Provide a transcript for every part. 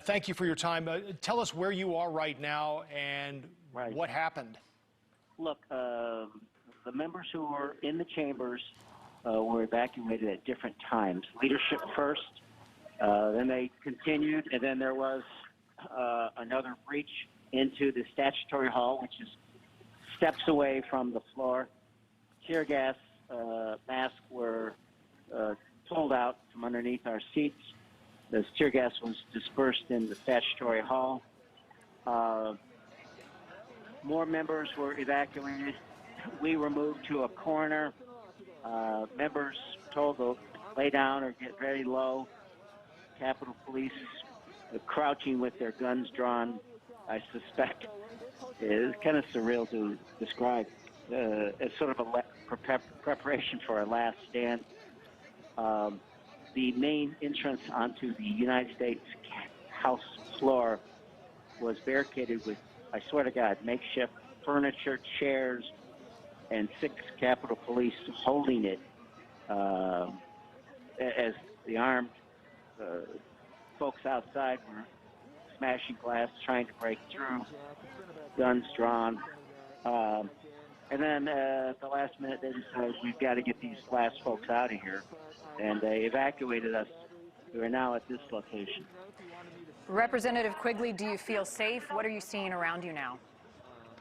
Thank you for your time. Tell us where you are right now and what happened. Look, the members who were in the chambers were evacuated at different times. Leadership first, then they continued, and then there was another breach into the statutory hall, which is steps away from the floor. Tear gas masks were pulled out from underneath our seats. The tear gas was dispersed in the statutory hall. More members were evacuated. We were moved to a corner. Members told to lay down or get very low. Capitol Police crouching with their guns drawn, I suspect. It's kind of surreal to describe as sort of a preparation for our last stand. The main entrance onto the United States House floor was barricaded with, I swear to God, makeshift furniture, chairs, and 6 Capitol Police holding it as the armed folks outside were smashing glass, trying to break through, guns drawn. And then at the last minute, they decided we've got to get these last folks out of here. And they evacuated us. We are now at this location. Representative Quigley, do you feel safe? What are you seeing around you now?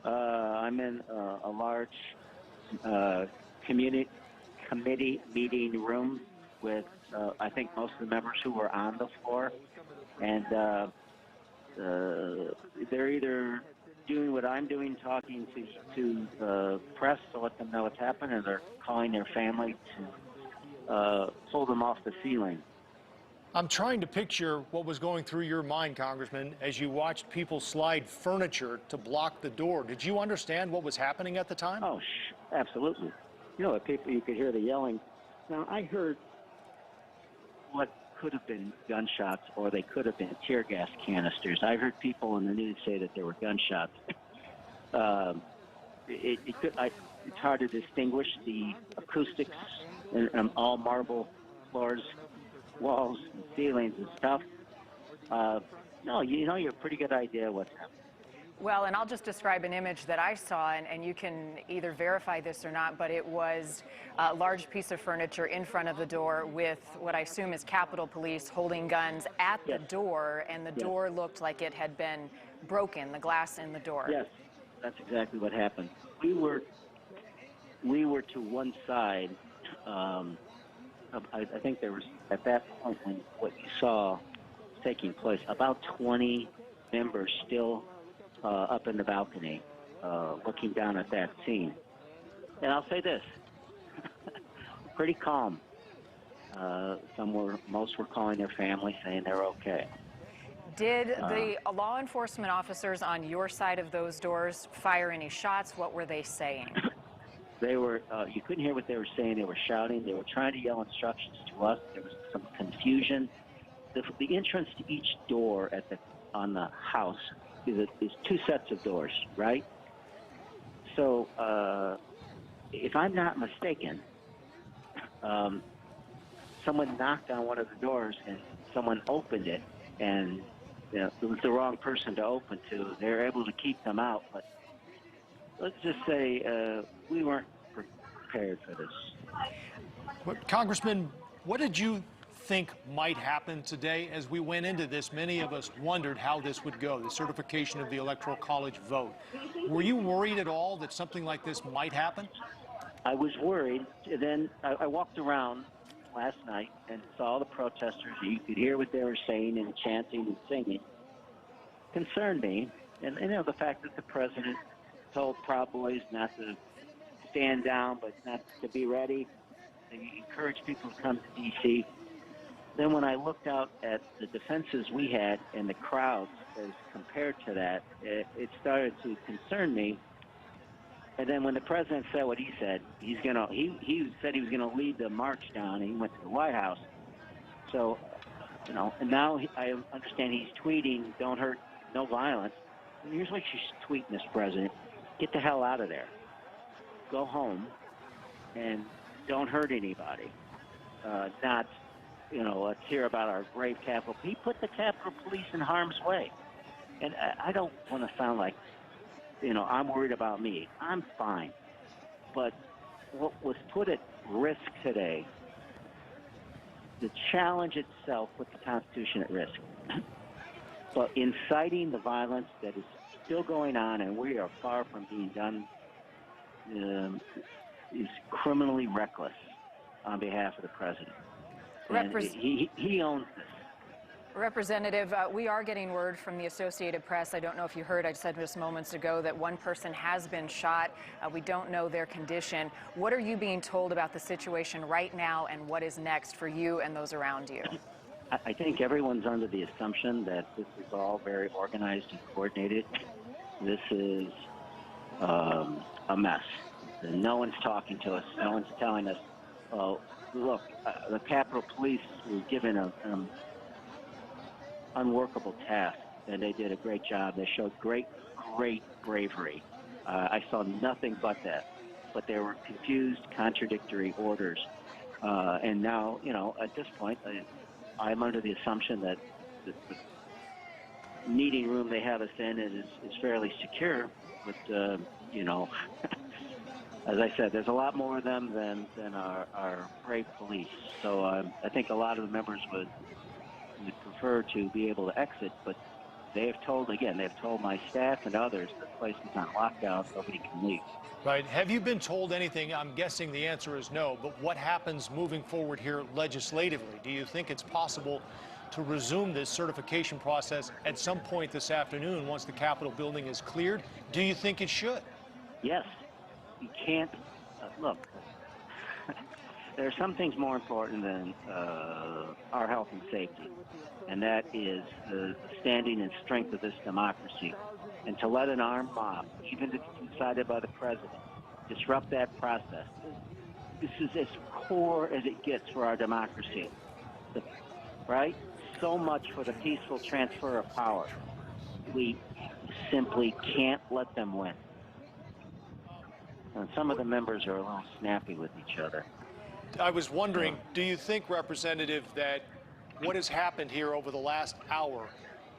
I'm in a large committee meeting room with, I think, most of the members who were on the floor. And they're either doing what I'm doing, talking to the press to let them know what's happened, or they're calling their family to pull them off the ceiling. I'm trying to picture what was going through your mind, Congressman, as you watched people slide furniture to block the door. Did you understand what was happening at the time? Oh, absolutely. You know, people, you could hear the yelling. Now, I heard what could have been gunshots, or they could have been tear gas canisters. I heard people in the news say that there were gunshots. It's hard to distinguish the acoustics and all marble floors, walls, and ceilings and stuff. No, you know, you have a pretty good idea what's happening. Well, and I'll just describe an image that I saw, and you can either verify this or not, but it was a large piece of furniture in front of the door with what I assume is Capitol Police holding guns at the door, and the door looked like it had been broken, the glass in the door. Yes, that's exactly what happened. We were to one side. I think there was, at that point when what you saw taking place, about 20 members still up in the balcony, looking down at that scene. And I'll say this, pretty calm. Most were calling their family, saying they're okay. Did the law enforcement officers on your side of those doors fire any shots? What were they saying? They were, you couldn't hear what they were saying. They were shouting. They were trying to yell instructions to us. There was some confusion. The entrance to each door on the house is 2 sets of doors, right? So if I'm not mistaken, someone knocked on one of the doors and someone opened it, and it was the wrong person to open to. They were able to keep them out, but let's just say we weren't prepared for this. But Congressman, what did you think might happen today? As we went into this, many of us wondered how this would go, the certification of the Electoral College vote. Were you worried at all that something like this might happen? I was worried. Then I walked around last night and saw the protesters. You could hear what they were saying and chanting and singing. Concerned me. And you know, the fact that the president told Proud Boys not to stand down, but not to be ready, and he encouraged people to come to D.C. Then when I looked out at the defenses we had and the crowds as compared to that, it started to concern me. And then when the president said what he said, he said he was gonna lead the march down, and he went to the White House. So, you know, and now I understand he's tweeting, "Don't hurt, no violence." And here's what you should tweet, Mr. President: get the hell out of there, go home, and don't hurt anybody. Not let's hear about our brave Capitol. He put the Capitol Police in harm's way. And I don't want to sound like, I'm worried about me. I'm fine. But what was put at risk today, the challenge itself put the Constitution at risk. But inciting the violence that is still going on, and we are far from being done, is criminally reckless on behalf of the president. And he owns this. Representative, we are getting word from the Associated Press. I don't know if you heard, I said just moments ago that one person has been shot. We don't know their condition. What are you being told about the situation right now, and what is next for you and those around you? I think everyone's under the assumption that this is all very organized and coordinated. This is a mess. And no one's talking to us. No one's telling us, look, the Capitol Police were given an unworkable task, and they did a great job. They showed great bravery. I saw nothing but that. But there were confused, contradictory orders. And now, at this point, I'm under the assumption that the meeting room they have us in is fairly secure. But, as I said, there's a lot more of them than our brave police. So I think a lot of the members would prefer to be able to exit, but they've told my staff and others that the place is on lockdown, nobody can leave. Right. Have you been told anything? I'm guessing the answer is no, but what happens moving forward here legislatively? Do you think it's possible to resume this certification process at some point this afternoon once the Capitol building is cleared? Do you think it should? Yes. You can't, look, there are some things more important than our health and safety, and that is the standing and strength of this democracy. And to let an armed mob, even if it's decided by the president, disrupt that process, this is as core as it gets for our democracy, right? So much for the peaceful transfer of power. We simply can't let them win. And some of the members are a little snappy with each other. I was wondering, do you think, Representative, that what has happened here over the last hour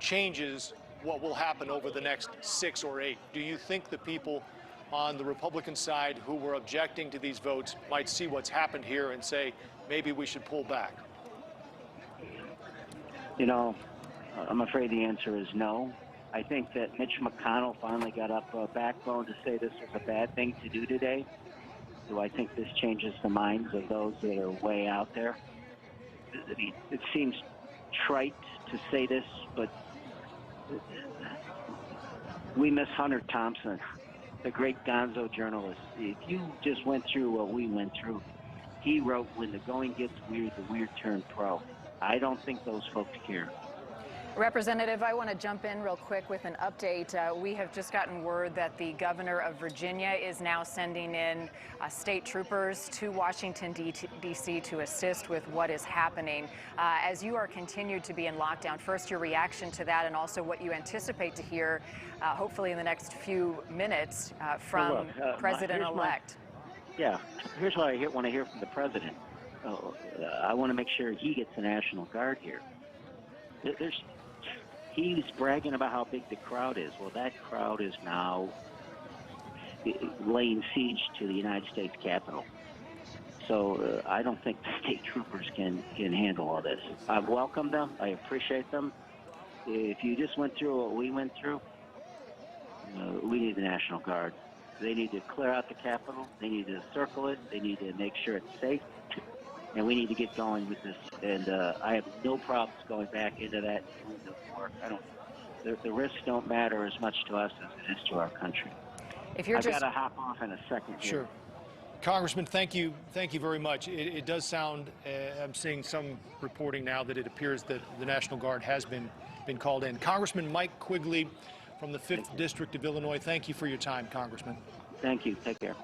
changes what will happen over the next 6 or 8? Do you think the people on the Republican side who were objecting to these votes might see what's happened here and say, maybe we should pull back? I'm afraid the answer is no. I think that Mitch McConnell finally got up a backbone to say this was a bad thing to do today. Do I think this changes the minds of those that are way out there? I mean, it seems trite to say this, but we miss Hunter Thompson, the great gonzo journalist. If you just went through what we went through, he wrote, "When the going gets weird, the weird turn pro." I don't think those folks care. Representative, I want to jump in real quick with an update. We have just gotten word that the governor of Virginia is now sending in state troopers to Washington, D.C. to assist with what is happening. As you are continued to be in lockdown, first your reaction to that and also what you anticipate to hear, hopefully in the next few minutes, from President-elect. Yeah, here's what I want to hear from the president. I want to make sure he gets the National Guard here. He's bragging about how big the crowd is. Well, that crowd is now laying siege to the United States Capitol. So I don't think the state troopers can handle all this. I welcome them. I appreciate them. If you just went through what we went through, we need the National Guard. They need to clear out the Capitol. They need to circle it. They need to make sure it's safe. And we need to get going with this. And I have no problems going back into that work. The risks don't matter as much to us as it is to our country. I've got to hop off in a second here. Sure. Congressman, thank you very much. It does sound, I'm seeing some reporting now that it appears that the National Guard has been called in. Congressman Mike Quigley from the 5th District of Illinois, thank you for your time, Congressman. Thank you. Take care.